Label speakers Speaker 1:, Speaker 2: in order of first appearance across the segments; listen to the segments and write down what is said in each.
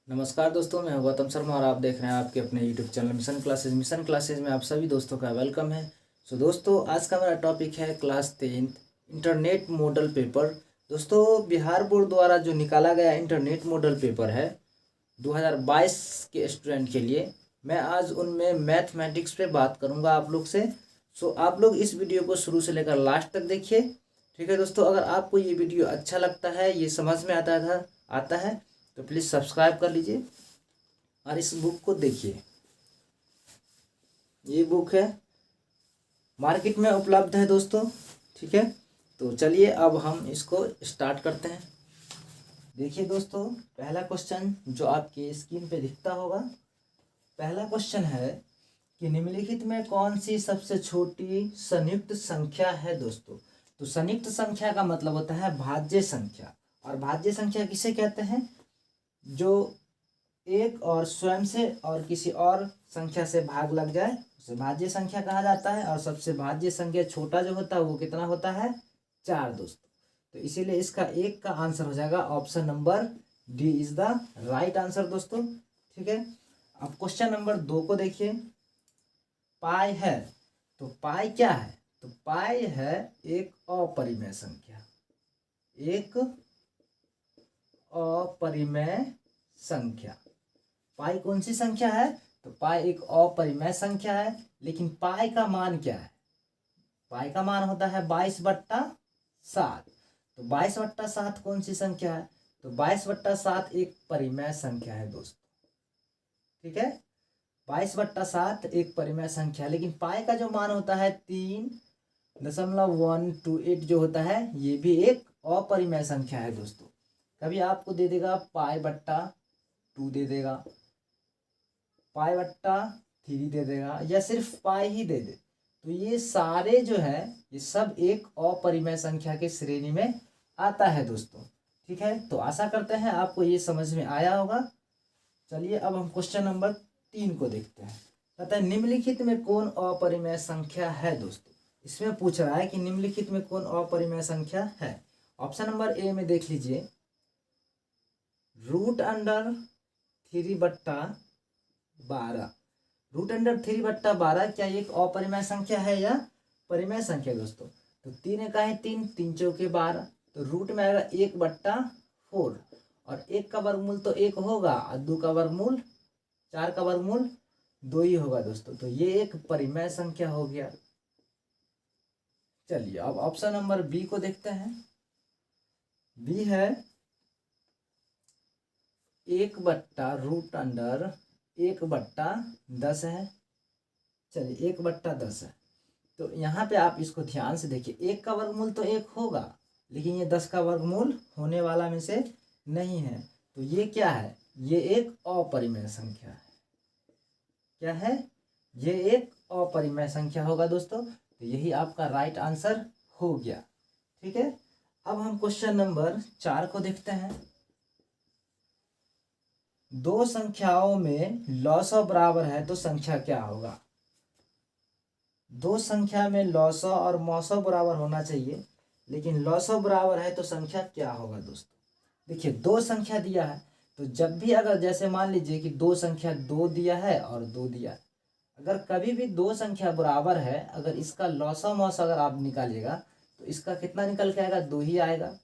Speaker 1: नमस्कार दोस्तों, मैं गौतम शर्मा और आप देख रहे हैं आपके अपने यूट्यूब चैनल मिशन क्लासेज में आप सभी दोस्तों का वेलकम है। दोस्तों, आज का मेरा टॉपिक है क्लास 10 इंटरनेट मॉडल पेपर। दोस्तों, बिहार बोर्ड द्वारा जो निकाला गया इंटरनेट मॉडल पेपर है 2022 के स्टूडेंट के लिए, मैं आज उनमें मैथमेटिक्स पे बात करूँगा आप लोग से। आप लोग इस वीडियो को शुरू से लेकर लास्ट तक देखिए। ठीक है दोस्तों, अगर आपको ये वीडियो अच्छा लगता है, ये समझ में आता है तो प्लीज़ सब्सक्राइब कर लीजिए और इस बुक को देखिए। ये बुक है, मार्केट में उपलब्ध है दोस्तों। ठीक है, तो चलिए अब हम इसको स्टार्ट करते हैं। देखिए दोस्तों, पहला क्वेश्चन जो आपकी स्क्रीन पे दिखता होगा, पहला क्वेश्चन है कि निम्नलिखित में कौन सी सबसे छोटी संयुक्त संख्या है दोस्तों। तो संयुक्त संख्या का मतलब होता है भाज्य संख्या, और भाज्य संख्या किसे कहते हैं? जो एक और स्वयं से और किसी और संख्या से भाग लग जाए उसे भाज्य संख्या कहा जाता है। और सबसे भाज्य संख्या छोटा जो होता है वो कितना होता है? 4 दोस्तों। तो इसीलिए इसका एक का आंसर हो जाएगा option number D is the right answer दोस्तों। ठीक है, अब क्वेश्चन नंबर 2 को देखिए। पाई है, तो पाई क्या है? तो पाई है एक अपरिमेय संख्या, एक अपरिमेय संख्या। पाई कौन सी संख्या है? तो पाई एक अपरिमेय संख्या है, लेकिन पाई का मान क्या है? पाई का मान होता है 22/7। तो 22/7 कौन सी संख्या है? तो 22/7 एक परिमेय संख्या है दोस्तों। ठीक है, 22/7 एक परिमेय संख्या है, लेकिन पाई का जो मान होता है 3.128 जो होता है, ये भी एक अपरिमेय संख्या है दोस्तों। कभी आपको दे देगा पाई/2 दे देगा, पाई/3 दे देगा, या सिर्फ पाई ही दे दे, तो ये सारे जो है ये सब एक अपरिमेय संख्या के श्रेणी में आता है दोस्तों। ठीक है, तो आशा करते हैं आपको ये समझ में आया होगा। चलिए अब हम क्वेश्चन नंबर 3 को देखते हैं। कहता है निम्नलिखित में कौन अपरिमेय संख्या है दोस्तों। इसमें पूछ रहा है कि निम्नलिखित में कौन अपरिमेय संख्या है। ऑप्शन नंबर ए में देख लीजिए, √3/12। √3/12 क्या एक अपरिमेय संख्या है या परिमेय संख्या दोस्तों? तो 3 एकाएं 3, 3 चौके 12, तो रूट में आएगा 1/4, और 1 का वर्गमूल तो 1 होगा, और 2 का वर्गमूल 4 का वर्गमूल 2 ही होगा दोस्तों। तो ये एक परिमेय संख्या हो गया। चलिए अब ऑप्शन नंबर बी को देखते हैं। बी है 1/√10 है। चलिए 1/10 है, तो यहाँ पे आप इसको ध्यान से देखिए। 1 का वर्गमूल तो 1 होगा, लेकिन ये 10 का वर्गमूल होने वाला में से नहीं है। तो ये क्या है? ये एक अपरिमेय संख्या है। क्या है? ये एक अपरिमेय संख्या होगा दोस्तों। तो यही आपका राइट आंसर हो गया। ठीक है, अब हम क्वेश्चन नंबर 4 को देखते हैं। दो संख्याओं में लॉसव बराबर है तो संख्या क्या होगा? दो संख्या में लॉसव और मौसव बराबर होना चाहिए, लेकिन लॉसव बराबर है तो संख्या क्या होगा दोस्तों? देखिए, दो संख्या दिया है, तो जब भी अगर जैसे मान लीजिए कि दो संख्या 2 दिया है और 2 दिया है, अगर कभी भी दो संख्या बराबर है, अगर इसका लॉसव मौसव अगर आप निकालिएगा तो इसका कितना निकल के आएगा? 2 ही आएगा।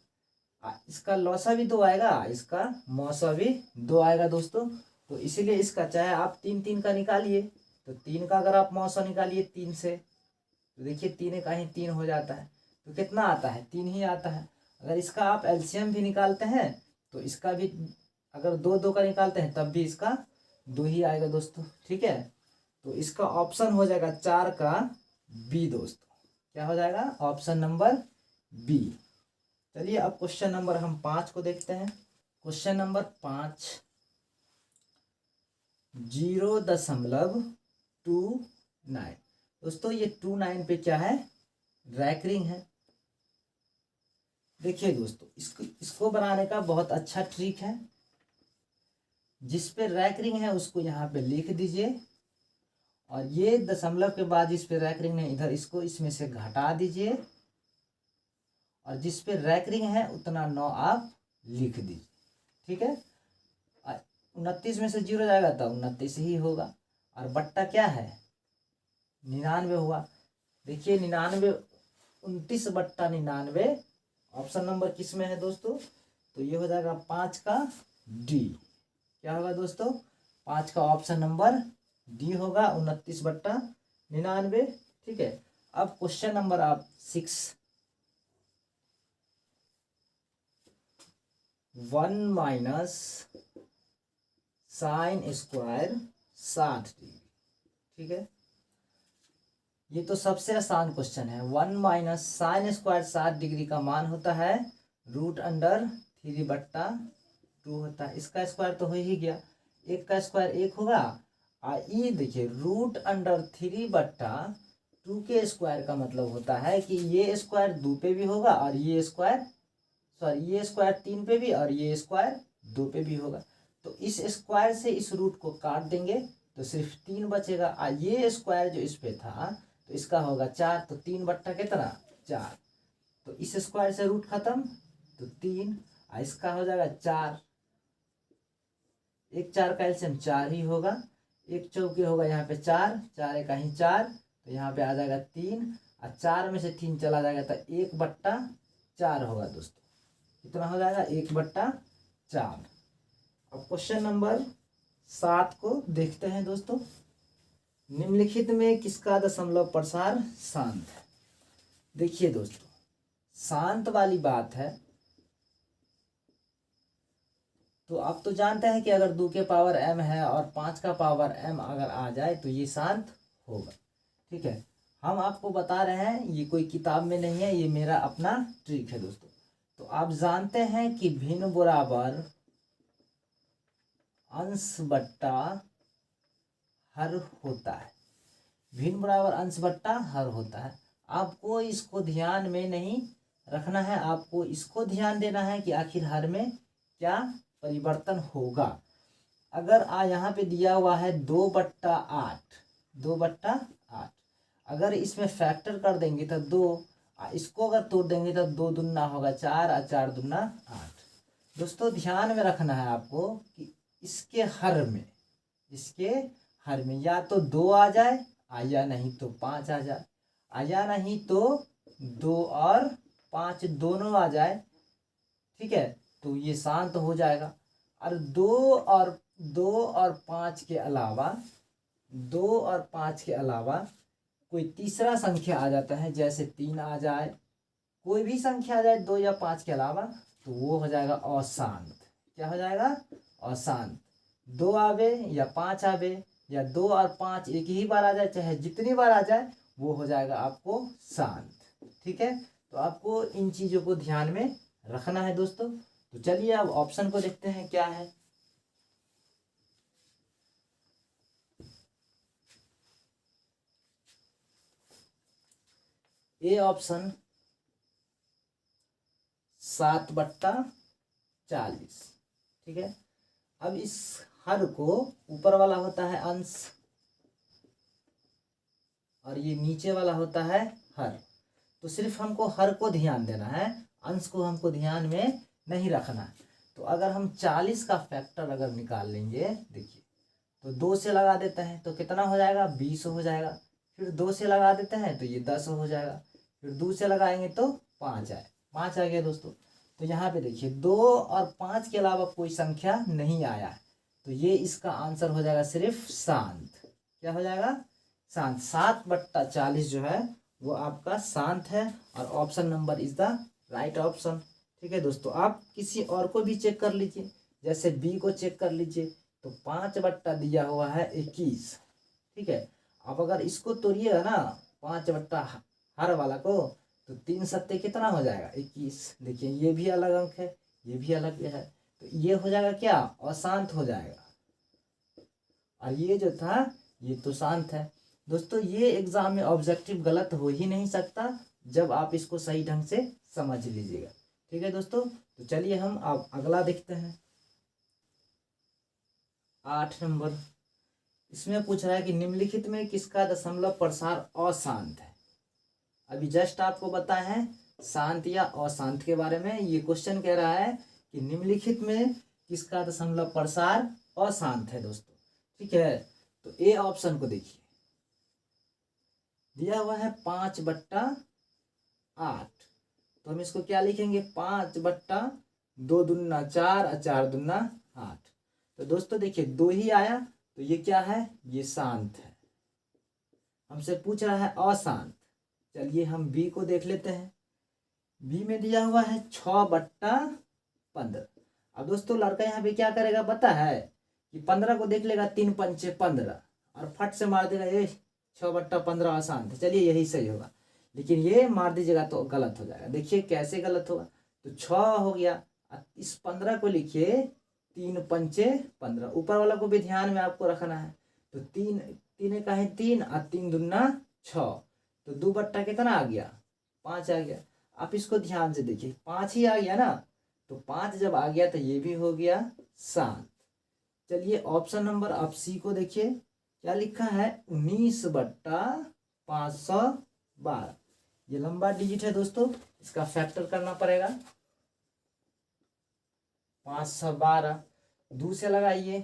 Speaker 1: इसका लॉसा भी 2 आएगा, इसका मौसा भी 2 आएगा दोस्तों। तो इसीलिए इसका चाहे आप 3 का निकालिए, तो 3 का अगर आप मौसा निकालिए 3 से, तो देखिए 3 का ही 3 हो जाता है, तो कितना आता है? 3 ही आता है। अगर इसका आप एलसीएम भी निकालते हैं तो इसका भी अगर 2 का निकालते हैं तब भी इसका 2 ही आएगा दोस्तों। ठीक है, तो इसका ऑप्शन हो जाएगा 4 का बी दोस्तों। क्या हो जाएगा? Option number B. चलिए अब क्वेश्चन नंबर हम 5 को देखते हैं। क्वेश्चन नंबर 5, 0.29 दोस्तों। ये 29 पे क्या है? रैकरिंग है। देखिए दोस्तों, इसको बनाने का बहुत अच्छा ट्रिक है। जिस पे रैकरिंग है उसको यहाँ पे लिख दीजिए, और ये दशमलव के बाद जिस पे रैकरिंग है इधर इसको इसमें से घटा दीजिए, और जिस पे रैकरिंग है उतना 9 आप लिख दीजिए। ठीक है, 29 में से 0 जाएगा तो 29 ही होगा, और बट्टा क्या है 99 हुआ। देखिए 99, 29/99 ऑप्शन नंबर किस में है दोस्तों, तो ये हो जाएगा 5 का डी। क्या होगा दोस्तों, 5 का ऑप्शन नंबर डी होगा, 29/99। ठीक है, अब क्वेश्चन नंबर आप 6, 1 माइनस साइन स्क्वायर 60 डिग्री। ठीक है, ये तो सबसे आसान क्वेश्चन है। 1 माइनस साइन स्क्वायर 60 डिग्री का मान होता है √3/2 होता है। इसका स्क्वायर तो हो ही गया, एक का स्क्वायर 1 होगा। ये देखिए √3/2 के स्क्वायर का मतलब होता है कि ये स्क्वायर 2 पे भी होगा, और ये स्क्वायर ये स्क्वायर 3 पे भी, और ये स्क्वायर 2 पे भी होगा। तो इस स्क्वायर से इस रूट को काट देंगे तो सिर्फ 3 बचेगा। ये स्क्वायर जो इस पे था तो इसका होगा 4, तो 3/4। तो इस स्क्वायर से रूट खत्म तो 3, इसका हो जाएगा 4। 1 4 का एलसीएम 4 ही होगा। 1 चौके होगा यहाँ पे 4, 4 1 ही 4, तो यहाँ पे आ जाएगा 3, और 4 में से 3 चला जाएगा तो 1/4 होगा दोस्तों। कितना हो जाएगा 1/4। अब क्वेश्चन नंबर 7 को देखते हैं दोस्तों। निम्नलिखित में किसका दशमलव प्रसार शांत है। देखिए दोस्तों, शांत वाली बात है तो आप तो जानते हैं कि अगर 2 के पावर m है और 5 का पावर m अगर आ जाए तो ये शांत होगा। ठीक है, हम आपको बता रहे हैं, ये कोई किताब में नहीं है, ये मेरा अपना ट्रिक है दोस्तों। तो आप जानते हैं कि भिन्न बराबर अंश बट्टा हर होता है। भिन्न बराबर अंश बट्टा हर होता है। आपको इसको ध्यान में नहीं रखना है, आपको इसको ध्यान देना है कि आखिर हर में क्या परिवर्तन होगा। अगर यहाँ पे दिया हुआ है 2/8, 2/8, अगर इसमें फैक्टर कर देंगे तो 2, इसको अगर तोड़ देंगे तो 2 दूना होगा 4, और 4 दूना 8। दोस्तों ध्यान में रखना है आपको कि इसके हर में या तो 2 आ जाए, या नहीं तो 5 आ जाए, या नहीं तो 2 और 5 दोनों आ जाए। ठीक है, तो ये शांत हो जाएगा। और 2 और 5 के अलावा, 2 और 5 के अलावा कोई तीसरा संख्या आ जाता है, जैसे 3 आ जाए, कोई भी संख्या आ जाए 2 या 5 के अलावा, तो वो हो जाएगा अशांत। क्या हो जाएगा, अशांत। 2 आवे या 5 आवे, या 2 और 5 एक ही बार आ जाए, चाहे जितनी बार आ जाए, वो हो जाएगा आपको शांत। ठीक है, तो आपको इन चीजों को ध्यान में रखना है दोस्तों। तो चलिए अब ऑप्शन को देखते हैं क्या है। A option 7/40। ठीक है, अब इस हर को ऊपर वाला होता है अंश, और ये नीचे वाला होता है हर। तो सिर्फ हमको हर को ध्यान देना है, अंश को हमको ध्यान में नहीं रखना। तो अगर हम 40 का फैक्टर अगर निकाल लेंगे, देखिए, तो 2 से लगा देते हैं तो कितना हो जाएगा, 20 हो जाएगा। फिर 2 से लगा देते हैं तो ये 10 हो जाएगा। फिर 2 से लगाएंगे तो 5 आ गया दोस्तों। तो यहाँ पे देखिए 2 और 5 के अलावा कोई संख्या नहीं आया है, तो ये इसका आंसर हो जाएगा सिर्फ शांत। क्या हो जाएगा, शांत। 7/40 जो है वो आपका शांत है, और option number is the right option. ठीक है दोस्तों, आप किसी और को भी चेक कर लीजिए, जैसे बी को चेक कर लीजिए, तो 5 दिया हुआ है 21। ठीक है, आप अगर इसको तोड़िएगा ना 5 हर वाला को, तो 3 सत्ते कितना हो जाएगा, 21। देखिए ये भी अलग अंक है, ये भी अलग है, तो ये हो जाएगा क्या, अशांत हो जाएगा। और ये जो था ये तो शांत है। दोस्तों ये एग्जाम में ऑब्जेक्टिव गलत हो ही नहीं सकता जब आप इसको सही ढंग से समझ लीजिएगा। ठीक है दोस्तों, तो चलिए हम अब अगला देखते हैं। 8 नंबर, इसमें पूछ रहा है कि निम्नलिखित में किसका दशमलव प्रसार अशांत है। अभी जस्ट आपको बताया है शांत या अशांत के बारे में। ये क्वेश्चन कह रहा है कि निम्नलिखित में किसका दशमलव प्रसार अशांत है दोस्तों। ठीक है, तो ए ऑप्शन को देखिए, दिया हुआ है 5/8, तो हम इसको क्या लिखेंगे, 5/2 दूना 4 और 4 दूना 8। तो दोस्तों देखिए 2 ही आया, तो ये क्या है, ये शांत है। हमसे पूछ रहा है अशांत। चलिए हम बी को देख लेते हैं। बी में दिया हुआ है 6/15। अब दोस्तों लड़का यहाँ पे क्या करेगा पता है, कि 15 को देख लेगा, 3 पंचे 15 और फट से मार देगा, ये 6/15 अशांत है। चलिए यही सही होगा, लेकिन ये मार दीजिएगा तो गलत हो जाएगा। देखिए कैसे गलत होगा, तो 6 हो गया, इस 15 को लिखिए 3 पंचे 15, ऊपर वाला को भी ध्यान में आपको रखना है। तो 3 का है 3 और 3 दूना 6, तो 2 बट्टा कितना आ गया, 5 आ गया। आप इसको ध्यान से देखिए, 5 ही आ गया ना, तो 5 जब आ गया तो ये भी हो गया शांत। चलिए ऑप्शन नंबर आप सी को देखिए, क्या लिखा है, 19/512। ये लंबा डिजिट है दोस्तों, इसका फैक्टर करना पड़ेगा। 512 2 से लगाइए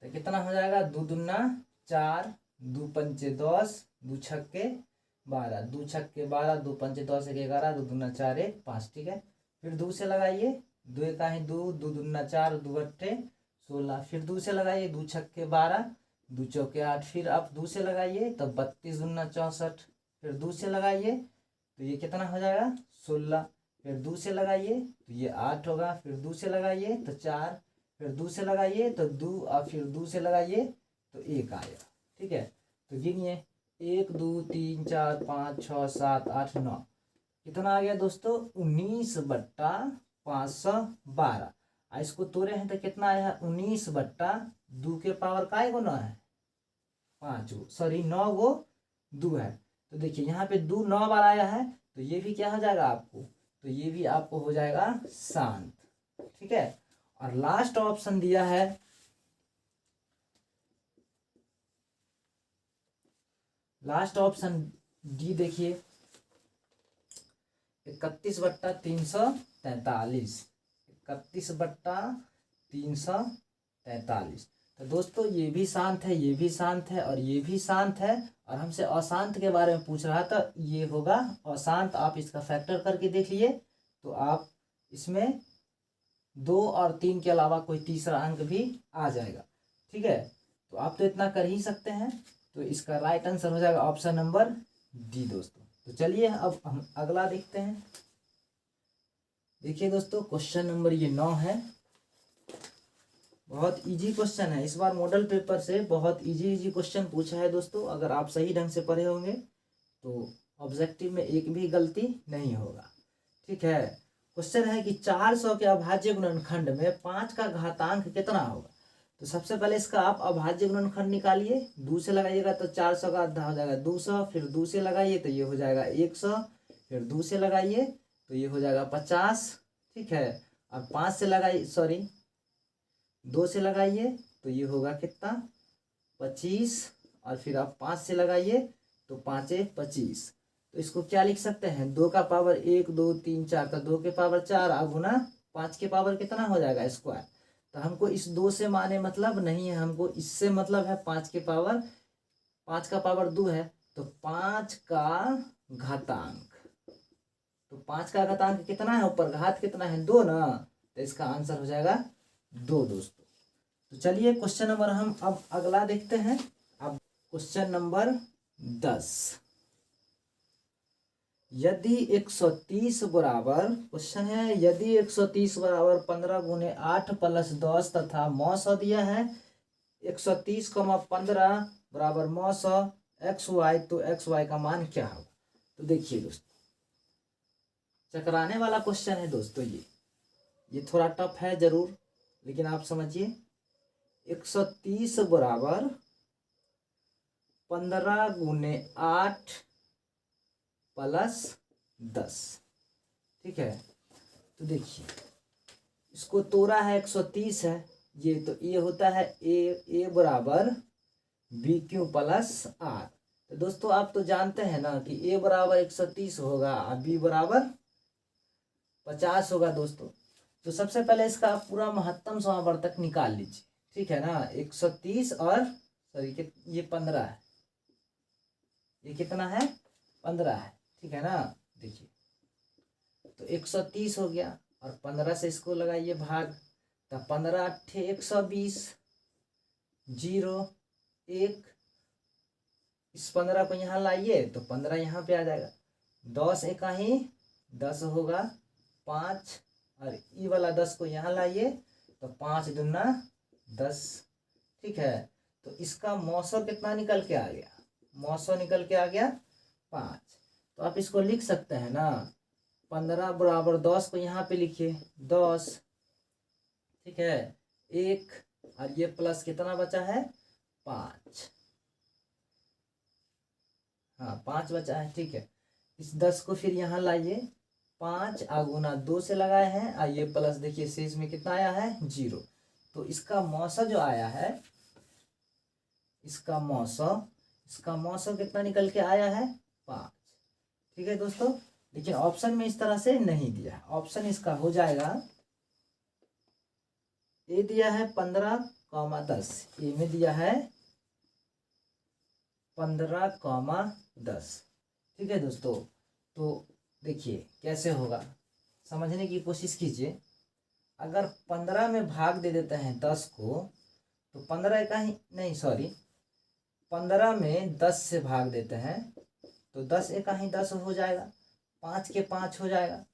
Speaker 1: तो कितना हो जाएगा, 2 दूना 4, 2 पंचे 10, 2 छक्के 12, 2 छक्के 12, 2 पंचे 10, 1 11, 2 दूना 4 1 5। ठीक है, फिर 2 से लगाइए, 2 का है 2, 2 दूना 4, 2 अट्ठे 16, फिर 2 से लगाइए, 2 छक्के 12, 2 चौके 8, फिर आप 2 से लगाइए तो 32 दूना 64, फिर 2 से लगाइए तो ये कितना हो जाएगा 16, फिर 2 से लगाइए तो ये 8 होगा, फिर 2 से लगाइए तो 4, फिर 2 से लगाइए तो 2 और फिर 2 से लगाइए तो 1 आएगा। ठीक है, तो गिनिए 1 2 3 4 5 6 7 8 9, कितना आ गया दोस्तों, 19/512। इसको तोड़े हैं तो कितना आया, 19/2 के पावर का गो 9 है, 5 गो, सॉरी 9 गो 2 है। तो देखिए यहाँ पे 2 9 बार आया है, तो ये भी क्या हो जाएगा आपको, तो ये भी आपको हो जाएगा शांत। ठीक है, और लास्ट ऑप्शन दिया है, लास्ट ऑप्शन डी देखिए, 31/343, 31/343। तो दोस्तों ये भी शांत है, ये भी शांत है और ये भी शांत है, और हमसे अशांत के बारे में पूछ रहा था, ये होगा अशांत। आप इसका फैक्टर करके देख लिए तो आप इसमें 2 और 3 के अलावा कोई तीसरा अंक भी आ जाएगा। ठीक है, तो आप तो इतना कर ही सकते हैं, तो इसका राइट आंसर हो जाएगा ऑप्शन नंबर डी दोस्तों। तो चलिए अब हम अगला देखते हैं। देखिए दोस्तों क्वेश्चन नंबर ये 9 है, बहुत इजी क्वेश्चन है। इस बार मॉडल पेपर से बहुत इजी क्वेश्चन पूछा है दोस्तों। अगर आप सही ढंग से पढ़े होंगे तो ऑब्जेक्टिव में एक भी गलती नहीं होगा। ठीक है, क्वेश्चन है कि 400 के अभाज्य गुणनखंड में 5 का घातांक कितना होगा। तो सबसे पहले इसका आप अभाज्य गुणनखंड निकालिए, 2 से लगाइएगा तो 400 का आधा हो जाएगा 200, फिर 2 से लगाइए तो ये हो जाएगा 100, फिर 2 से लगाइए तो ये हो जाएगा 50। ठीक है, अब 5 से लगाइए, सॉरी 2 से लगाइए तो ये होगा कितना 25, और फिर आप 5 से लगाइए तो 5 25। तो इसको क्या लिख सकते हैं, 2 का पावर 1 2 3 4, तो 2 के पावर 4 और गुना 5 के पावर कितना हो जाएगा स्क्वायर। तो हमको इस 2 से माने मतलब नहीं है, हमको इससे मतलब है 5 के पावर, 5 का पावर 2 है तो 5 का घातांक, तो 5 का घातांक कितना है, ऊपर घात कितना है 2 ना, तो इसका आंसर हो जाएगा 2 दोस्तों। तो चलिए क्वेश्चन नंबर हम अब अगला देखते हैं। अब क्वेश्चन नंबर 10, यदि 130 बराबर, क्वेश्चन है यदि 130 बराबर 15 गुने 8 प्लस 10 तथा 900 दिया है, 130, 15 बराबर 900 एक्स वाई, तो एक्स वाई का मान क्या होगा। तो देखिए दोस्तों चकराने वाला क्वेश्चन है दोस्तों, ये थोड़ा टफ है जरूर, लेकिन आप समझिए 130 बराबर 15 गुने 8 प्लस 10। ठीक है, तो देखिए इसको तोड़ा है 130 है ये, तो ये होता है ए बराबर बी क्यू प्लस आर। तो दोस्तों आप तो जानते हैं ना कि ए बराबर 130 होगा और बी बराबर 50 होगा दोस्तों। तो सबसे पहले इसका पूरा महत्तम समावर्तक निकाल लीजिए, ठीक है ना। 130 और सॉरी ये 15 है, ये कितना है 15 है, ठीक है ना। देखिए तो 130 हो गया और 15 से इसको लगाइए भाग, तो 15 अट्ठे 120, 0 1, इस 15 को यहाँ लाइए तो 15 यहाँ पे आ जाएगा, 10 एकाही 10 होगा 5, और ई वाला 10 को यहाँ लाइए तो 5 दूना 10, ठीक है। तो इसका मौसो कितना निकल के आ गया, मौसो निकल के आ गया 5। तो आप इसको लिख सकते हैं ना, 15 बराबर 10 को यहाँ पे लिखिए 10, ठीक है 1, और ये प्लस कितना बचा है 5, हाँ 5 बचा है, ठीक है। इस 10 को फिर यहाँ लाइए, 5 आगुना 2 से लगाए हैं, और ये प्लस देखिए शेष में कितना आया है 0। तो इसका मौसम जो आया है, इसका मौसम कितना निकल के आया है 5, ठीक है दोस्तों। लेकिन ऑप्शन में इस तरह से नहीं दिया, ऑप्शन इसका हो जाएगा, ए दिया है 15,10, ए में दिया है 15,10, ठीक है दोस्तों। तो देखिए कैसे होगा, समझने की कोशिश कीजिए। अगर 15 में भाग दे देते हैं 10 को, तो 15 का ही नहीं सॉरी 15 में 10 से भाग देते हैं तो 10 एका ही 10 हो जाएगा, 5 के 5 हो जाएगा,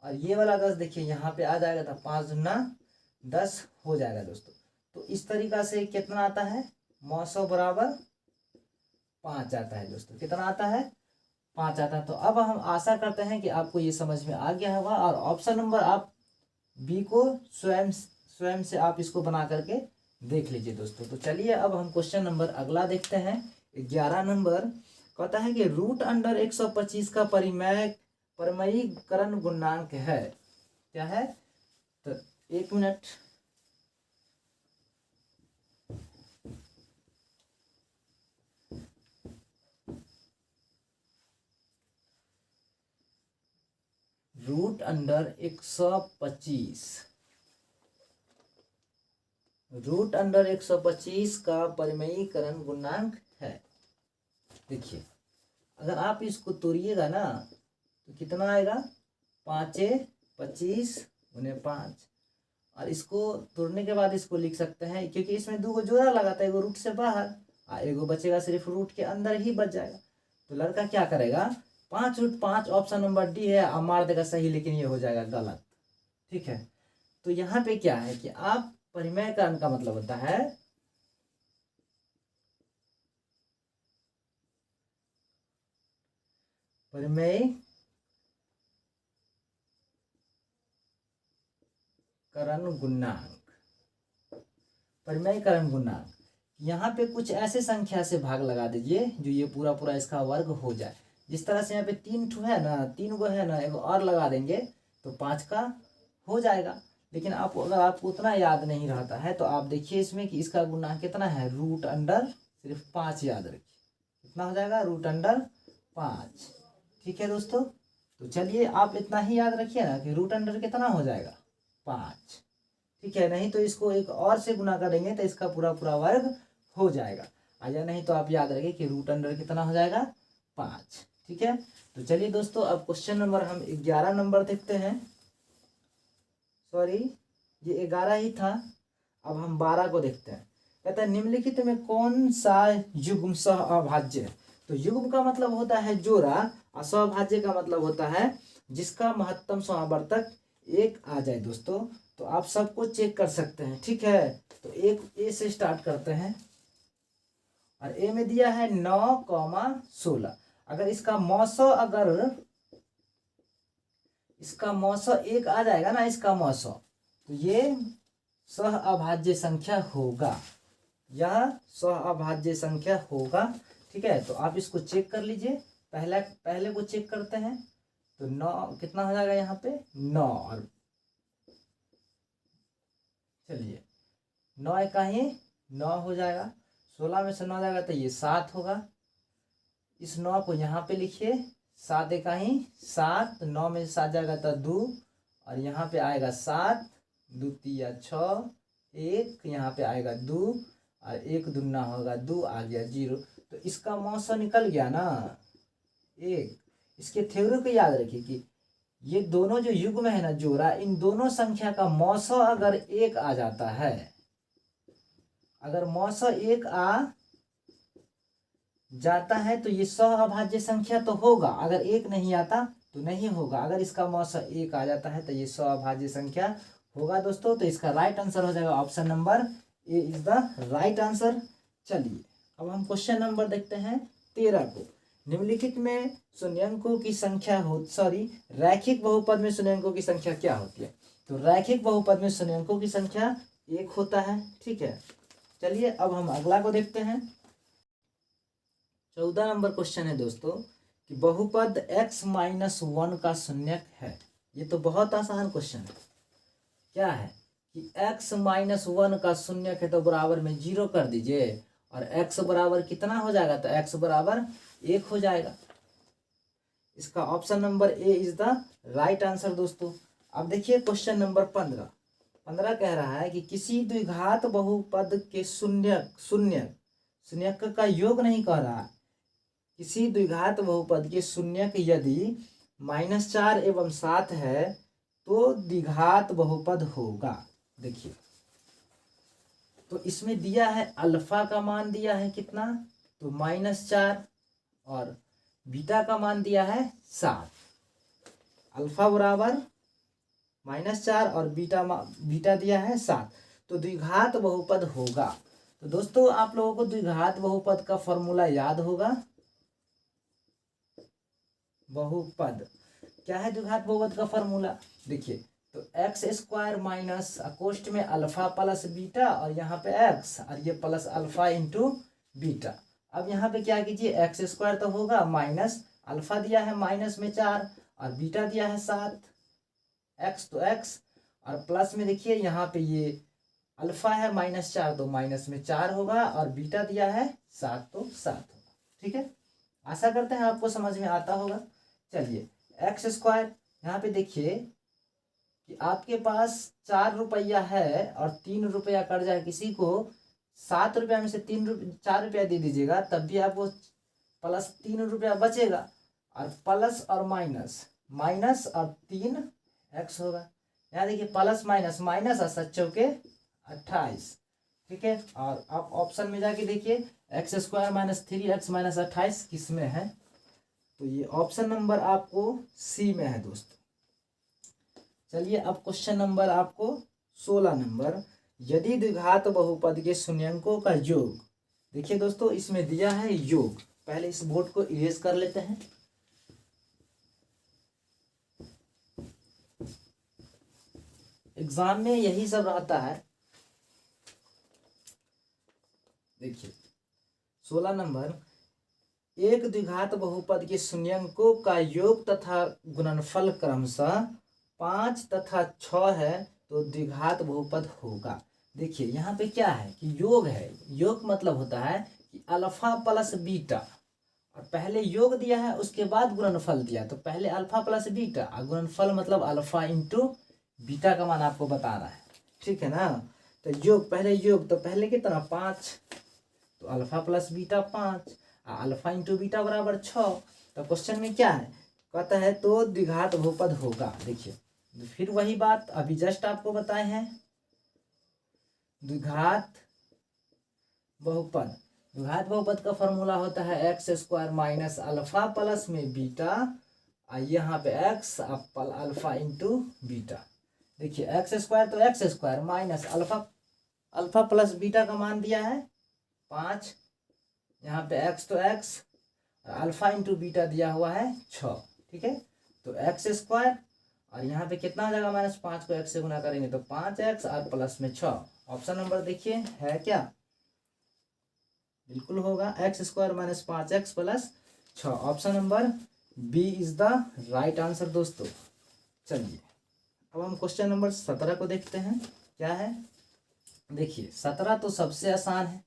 Speaker 1: और ये वाला 10 देखिए यहाँ पे आ जाएगा, तो 5 दूना 10 हो जाएगा दोस्तों। तो इस तरीका से कितना आता है, मौसो बराबर 5 आता है दोस्तों, कितना आता है 5 आता है। तो अब हम आशा करते हैं कि आपको ये समझ में आ गया होगा, और ऑप्शन नंबर आप बी को स्वयं से आप इसको बना करके देख लीजिए दोस्तों। तो चलिए अब हम क्वेश्चन नंबर अगला देखते हैं। 11 नंबर कहता है कि रूट अंडर 125 का परिमयीकरण गुणांक है, क्या है, तो 1 मिनट, रूट अंडर 125 का परिमयीकरण गुणांक है। देखिए अगर आप इसको तोड़िएगा ना तो कितना आएगा, 5 25 × 5, और इसको तोड़ने के बाद इसको लिख सकते हैं, क्योंकि इसमें 2 जोड़ा लगाता है, एगो रूट से बाहर और एगो बचेगा सिर्फ रूट के अंदर ही बच जाएगा। तो लड़का क्या करेगा, 5√5 ऑप्शन नंबर डी है, आप मार देगा सही, लेकिन ये हो जाएगा गलत, ठीक है। तो यहाँ पे क्या है कि आप परिमयीकरण का मतलब होता है परिमयीकरण गुणांक। यहाँ पे कुछ ऐसे संख्या से भाग लगा दीजिए जो ये पूरा पूरा इसका वर्ग हो जाए। जिस तरह से यहाँ पे 3 ठो है ना, 3 गो है ना, एगो और लगा देंगे तो 5 का हो जाएगा। लेकिन आप अगर आपको उतना याद नहीं रहता है तो आप देखिए इसमें कि इसका गुणांक कितना है, रूट अंडर सिर्फ 5 याद रखिए, कितना हो जाएगा, रूट अंडर 5, ठीक है दोस्तों। तो चलिए आप इतना ही याद रखिए ना कि रूट अंडर कितना हो जाएगा 5, ठीक है। नहीं तो इसको एक और से गुना करेंगे तो इसका पूरा पूरा वर्ग हो जाएगा, या नहीं तो आप याद रखिए कि रूट अंडर कितना हो जाएगा 5, ठीक है। तो चलिए दोस्तों अब क्वेश्चन नंबर हम 11 नंबर देखते हैं, सॉरी ये 11 ही था, अब हम 12 को देखते हैं। कहता है निम्नलिखित में कौन सा युग्म सह अभाज्य है। तो युग्म का मतलब होता है जोड़ा, और सहभाज्य का मतलब होता है जिसका महत्तम समावर्तक 1 आ जाए दोस्तों। तो आप सबको चेक कर सकते हैं, ठीक है। तो एक ए से स्टार्ट करते हैं, और ए में दिया है 9,16। अगर इसका मौसो 1 आ जाएगा ना, इसका मौसो, तो ये सह अभाज्य संख्या होगा, यह सह अभाज्य संख्या होगा, ठीक है। तो आप इसको चेक कर लीजिए, पहले को चेक करते हैं। तो 9 कितना हो जाएगा यहाँ पे 9, और चलिए 9 का ही 9 हो जाएगा, 16 में से 9 जाएगा तो ये 7 होगा। इस 9 को यहाँ पे लिखिए, 7 का ही 7, 9 में से 7 जाएगा तो 2, और यहाँ पे आएगा 7, 2 तिया 6, 1 यहाँ पे आएगा 2 और 1 दूना होगा 2, आ गया 0। तो इसका मौसा निकल गया ना 1। इसके थ्योरी को याद रखिए कि ये दोनों जो युग्म है ना जोड़ा, इन दोनों संख्या का मौसा अगर 1 आ जाता है, अगर मौसा 1 आ जाता है तो ये सहअभाज्य संख्या तो होगा, अगर 1 नहीं आता तो नहीं होगा। अगर इसका मौसा 1 आ जाता है तो ये सहअभाज्य संख्या होगा दोस्तों। तो इसका राइट आंसर हो जाएगा option number A is the right answer. चलिए अब हम क्वेश्चन नंबर देखते हैं 13 को। निम्नलिखित में शून्यंकों की संख्या रैखिक बहुपद में शून्यंकों की संख्या क्या होती है? तो रैखिक बहुपद में शून्यंकों की संख्या 1 होता है। ठीक है, चलिए अब हम अगला को देखते हैं। 14 नंबर क्वेश्चन है दोस्तों कि बहुपद x-1 का शून्यक है। ये तो बहुत आसान क्वेश्चन है। क्या है कि x-1 का शून्यक है तो बराबर में 0 कर दीजिए और x बराबर कितना हो जाएगा? तो x बराबर 1 हो जाएगा। इसका option number A is the right answer दोस्तों। अब देखिए क्वेश्चन नंबर 15 कह रहा है कि किसी द्विघात बहुपद के शून्यक का योग नहीं कह रहा है। किसी द्विघात बहुपद के शून्यक यदि -4 एवं 7 है तो द्विघात बहुपद होगा। देखिए तो इसमें दिया है अल्फा का मान दिया है कितना? तो -4 और बीटा का मान दिया है 7। अल्फा बराबर -4 और बीटा दिया है 7, तो द्विघात बहुपद होगा। तो दोस्तों आप लोगों को द्विघात बहुपद का फॉर्मूला याद होगा। बहुपद क्या है? द्विघात बहुपद का फॉर्मूला देखिए तो x² माइनस अकोष्ठ में अल्फा प्लस बीटा और यहाँ पे x और ये प्लस अल्फा इंटू बीटा। अब यहाँ पे क्या कीजिए x² तो होगा माइनस अल्फा दिया है माइनस में 4 और बीटा दिया है 7, x तो x और प्लस में देखिए यहाँ पे ये अल्फा है -4 तो माइनस में 4 होगा और बीटा दिया है 7 तो 7 होगा। ठीक है, आशा करते हैं आपको समझ में आता होगा। चलिए x² यहाँ पे देखिए कि आपके पास 4 रुपया है और 3 रुपया कट जाए, किसी को 7 रुपया में से 4 रुपया दे दीजिएगा तब भी आपको प्लस 3 रुपया बचेगा और प्लस और माइनस और 3x होगा। यहाँ देखिए प्लस माइनस और 7 चौके 28। ठीक है, और आप ऑप्शन में जाके देखिए x² - 3x - 28 किस में है? तो ये ऑप्शन नंबर आपको सी में है दोस्तों। चलिए अब क्वेश्चन नंबर आपको 16 नंबर, यदि द्विघात बहुपद के शून्यंकों का योग। देखिए दोस्तों इसमें दिया है योग। पहले इस बोर्ड को इरेज कर लेते हैं। एग्जाम में यही सब रहता है। देखिए 16 नंबर, एक द्विघात बहुपद के शून्यंकों का योग तथा गुणनफल क्रमशः 5 तथा 6 है तो द्विघात बहुपद होगा। देखिए यहाँ पे क्या है कि योग है। योग मतलब होता है कि अल्फा प्लस बीटा, और पहले योग दिया है उसके बाद गुणनफल दिया, तो पहले अल्फा प्लस बीटा और गुणनफल मतलब अल्फा इंटू बीटा का मान आपको बताना है। ठीक है ना, तो योग पहले कितना 5, तो अल्फा प्लस बीटा 5 और अल्फा इंटू बीटा बराबर 6। तो क्वेश्चन में क्या है कहता है तो द्विघात बहुपद होगा। देखिए फिर वही बात अभी जस्ट आपको बताए हैं। द्विघात बहुपद का फॉर्मूला होता है x² माइनस अल्फा प्लस में बीटा और यहाँ पे x अल्फा इंटू बीटा। देखिए x² तो x² minus alpha plus beta का मान दिया है 5, यहाँ पे x तो x और अल्फा इंटू बीटा दिया हुआ है 6। ठीक है, तो x² और यहाँ पे कितना हो जाएगा -5 को x से गुना करेंगे तो 5x और प्लस में 6। ऑप्शन नंबर देखिए है क्या? बिल्कुल होगा, x² - 5x plus 6। Option number B is the right answer दोस्तों। चलिए अब हम क्वेश्चन नंबर 17 को देखते हैं क्या है। देखिए 17 तो सबसे आसान है।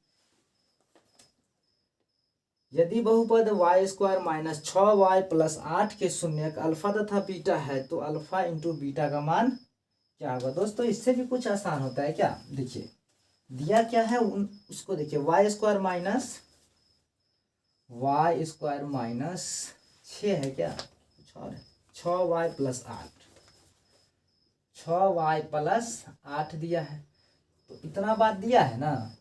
Speaker 1: यदि बहुपद Y square minus 6y plus 8 के शून्यक अल्फा तथा बीटा है तो अल्फा इंटू बीटा का मान क्या होगा दोस्तों। इससे भी कुछ आसान होता है क्या, देखिए दिया क्या है उसको देखिए, वाई स्क्वायर माइनस 6 है क्या, कुछ और है, 6y प्लस 8, 6y प्लस 8 दिया है, तो इतना बात दिया है ना,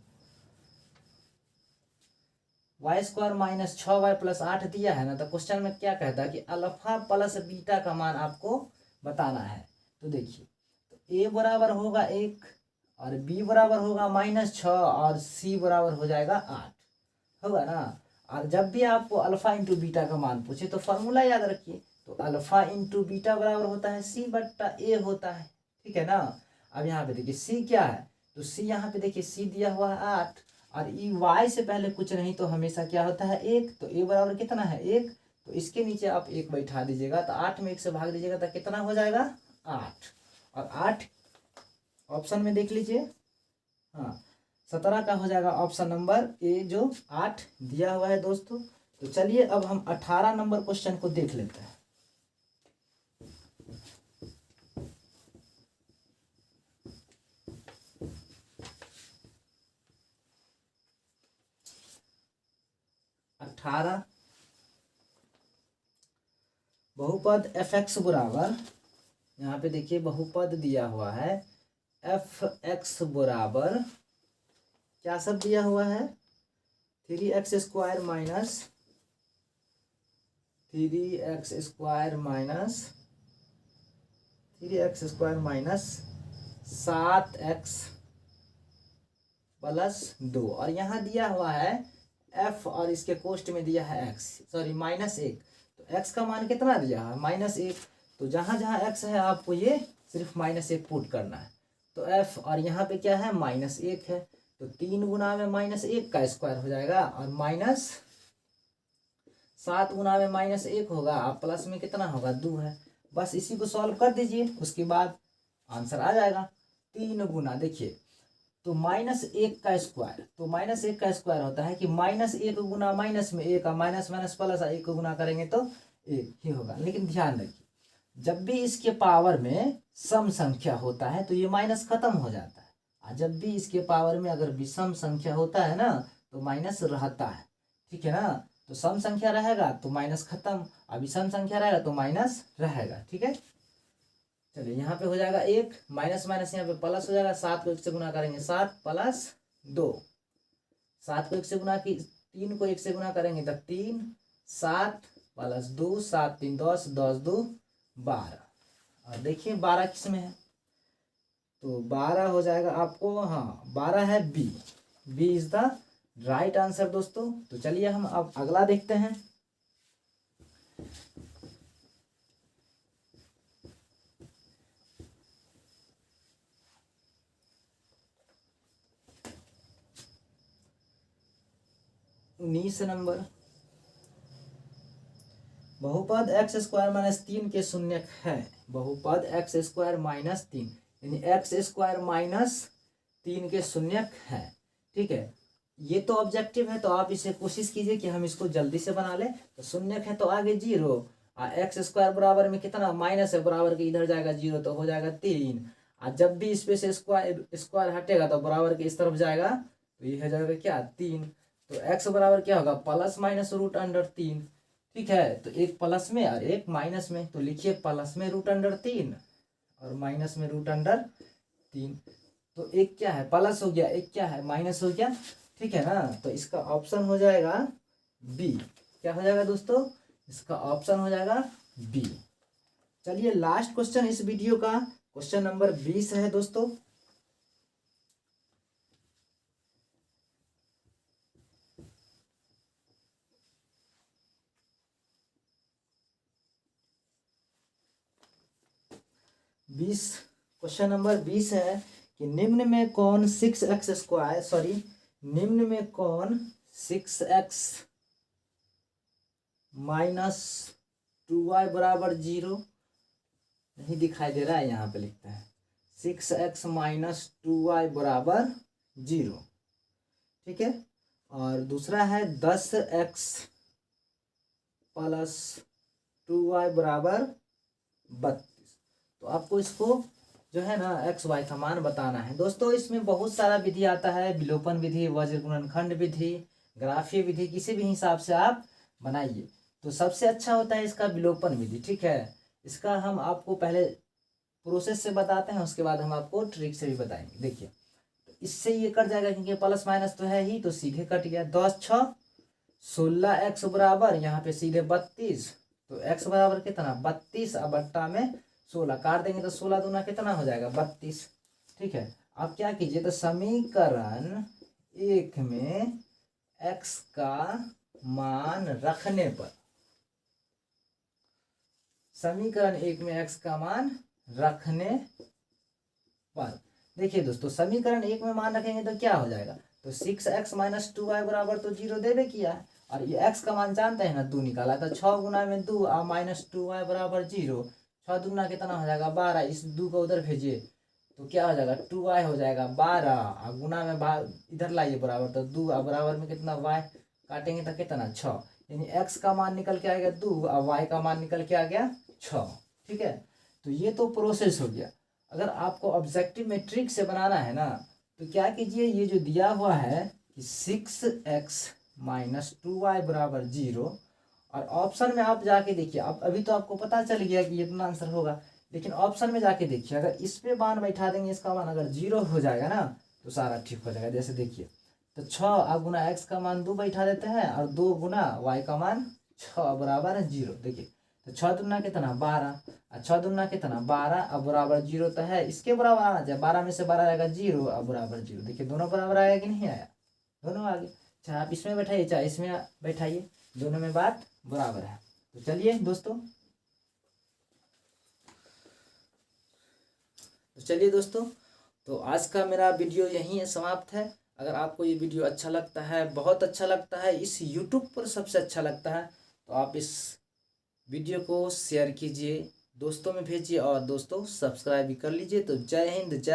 Speaker 1: Y square minus 6y plus 8 दिया है ना, तो क्वेश्चन में क्या कहता है कि अल्फा प्लस बीटा का मान आपको बताना है। तो देखिए, तो ए बराबर होगा 1 और बी बराबर होगा -6 और सी बराबर हो जाएगा 8, होगा ना। और जब भी आपको अल्फा इंटू बीटा का मान पूछे तो फॉर्मूला याद रखिए, तो अल्फा इंटू बीटा बराबर होता है सी बट्टा ए होता है, ठीक है ना। अब यहाँ पे देखिए सी क्या है, तो सी यहाँ पे देखिए सी दिया हुआ है 8 और ई वाई से पहले कुछ नहीं तो हमेशा क्या होता है 1, तो ए बराबर कितना है 1, तो इसके नीचे आप 1 बैठा दीजिएगा, तो 8 में 1 से भाग दीजिएगा तो कितना हो जाएगा 8, और 8 ऑप्शन में देख लीजिए, हाँ 17 का हो जाएगा ऑप्शन नंबर ए जो 8 दिया हुआ है दोस्तों। तो चलिए अब हम 18 नंबर क्वेश्चन को देख लेते हैं। बहुपद एफ एक्स बराबर, यहाँ पे देखिए बहुपद दिया हुआ है एफ एक्स बराबर क्या सब दिया हुआ है, 3x square minus 7x plus 2, और यहाँ दिया हुआ है f और इसके कोष्ट में दिया है x, सॉरी -1, तो x का मान कितना दिया है -1, तो जहाँ जहाँ x है आपको ये सिर्फ -1 पुट करना है, तो f और यहाँ पे क्या है -1 है, तो 3 गुना में -1 का स्क्वायर हो जाएगा और -7 गुना में -1 होगा और प्लस में कितना होगा 2 है, बस इसी को सॉल्व कर दीजिए, उसके बाद आंसर आ जाएगा। 3 गुना देखिए, तो -1 का स्क्वायर, तो -1 का स्क्वायर होता है कि -1 गुना माइनस में 1 का माइनस माइनस प्लस 1 को गुना करेंगे तो 1 ही होगा। लेकिन ध्यान रखिए, जब भी इसके पावर में सम संख्या होता है तो ये माइनस खत्म हो जाता है, और जब भी इसके पावर में अगर विषम संख्या होता है ना तो माइनस रहता है, ठीक है ना। तो सम संख्या रहेगा तो माइनस खत्म, और विषम संख्या रहेगा तो माइनस रहेगा, ठीक है। चलिए यहाँ पे हो जाएगा 1 माइनस माइनस यहाँ पे प्लस हो जाएगा, 7 को 1 से गुना करेंगे 7 प्लस 2, 7 को 1 से गुना की 3 को 1 से गुना करेंगे तो 3, 7 प्लस 2, 7 3 10, 10 2 12, और देखिए 12 किस में है, तो 12 हो जाएगा आपको, हाँ 12 है B is the right answer दोस्तों। तो चलिए हम अब अगला देखते हैं। उन्नीस नंबर, बहुपद एक्स स्क्वायर -3 के शून्यक है, बहुपद एक्स स्क्वायर -3 यानी एक्स स्क्वायर -3 के शून्यक है, ठीक है। ये तो ऑब्जेक्टिव है, तो आप इसे कोशिश कीजिए कि हम इसको जल्दी से बना लें। तो शून्यक है तो आगे 0, और एक्स स्क्वायर बराबर में कितना माइनस है, बराबर के इधर जाएगा 0 तो हो जाएगा 3, और जब भी इस पे से स्क्वायर हटेगा तो बराबर के इस तरफ जाएगा, तो ये हो जाएगा क्या 3, तो एक्स बराबर क्या होगा +-√3, ठीक है। तो एक प्लस में और एक माइनस में, तो लिखिए प्लस में √3 और माइनस में √3, तो एक क्या है प्लस हो गया, एक क्या है माइनस हो गया, ठीक है ना। तो इसका ऑप्शन हो जाएगा बी, क्या हो जाएगा दोस्तों, इसका ऑप्शन हो जाएगा बी। चलिए लास्ट क्वेश्चन इस वीडियो का, क्वेश्चन नंबर 20 है दोस्तों। क्वेश्चन नंबर 20 है कि निम्न में कौन 6x स्क्वायर, सॉरी निम्न में कौन 6x -2y बराबर 0, नहीं दिखाई दे रहा है, यहाँ पे लिखता है 6x -2y बराबर 0, ठीक है। और दूसरा है 10x प्लस 2y बराबर 32। तो आपको इसको जो है ना एक्स वाई का मान बताना है। दोस्तों इसमें बहुत सारा विधि आता है, विलोपन विधि, वज्र गुणनखंड विधि, ग्राफीय विधि, किसी भी हिसाब से आप बनाइए। तो सबसे अच्छा होता है इसका विलोपन विधि। ठीक है, इसका हम आपको पहले प्रोसेस से बताते हैं, उसके बाद हम आपको ट्रिक से भी बताएंगे। देखिए तो इससे ये कट जाएगा क्योंकि प्लस माइनस तो है ही, तो सीधे कट गया। 10 6 16x बराबर यहाँ पे सीधे 32। तो x बराबर कितना 32 और बट्टा में 16 काट देंगे तो 16 दूना कितना हो जाएगा 32। ठीक है, अब क्या कीजिए तो समीकरण 1 में x का मान रखने पर, समीकरण 1 में x का मान रखने पर, देखिए दोस्तों समीकरण 1 में मान रखेंगे तो क्या हो जाएगा, तो 6x माइनस 2y बराबर तो 0 देवे किया है, और ये x का मान जानते हैं ना 2 निकाला, तो 6 गुना में 2 और माइनस 2y बराबर 0। 6 दूना कितना हो जाएगा 12, इस 2 को उधर भेजिए तो क्या हो जाएगा 2y हो जाएगा 12, और गुना में इधर लाइए बराबर, तो 2 और बराबर में कितना y काटेंगे तो कितना 6, यानी x का मान निकल के आ गया 2 और y का मान निकल के आ गया 6। ठीक है, तो ये तो प्रोसेस हो गया। अगर आपको ऑब्जेक्टिव में ट्रिक से बनाना है ना, तो क्या कीजिए, ये जो दिया हुआ है कि 6x माइनस 2y बराबर 0, और ऑप्शन में आप जाके देखिए, आप अभी तो आपको पता चल गया कि इतना आंसर होगा, लेकिन ऑप्शन में जाके देखिए, अगर इस पे मान बैठा देंगे, इसका मान अगर 0 हो जाएगा ना तो सारा ठीक हो जाएगा। जैसे देखिए तो 6 गुना x का मान 2 बैठा देते हैं, और 2 गुना y का मान 6 बराबर है 0। देखिए तो 6 दूना कितना 12, और 6 दूना कितना 12, अब बराबर 0 तो है, इसके बराबर आना चाहिए, 12 में से 12 आएगा 0, अब बराबर 0। देखिए दोनों बराबर आया कि नहीं आया, दोनों आ गए, चाहे आप इसमें बैठाइए चाहे इसमें बैठाइए, दोनों में बात बराबर है। तो चलिए दोस्तों, तो आज का मेरा वीडियो यहीं समाप्त है। अगर आपको ये वीडियो अच्छा लगता है, बहुत अच्छा लगता है, इस यूट्यूब पर सबसे अच्छा लगता है, तो आप इस वीडियो को शेयर कीजिए, दोस्तों में भेजिए, और दोस्तों सब्सक्राइब भी कर लीजिए। तो जय हिंद, जय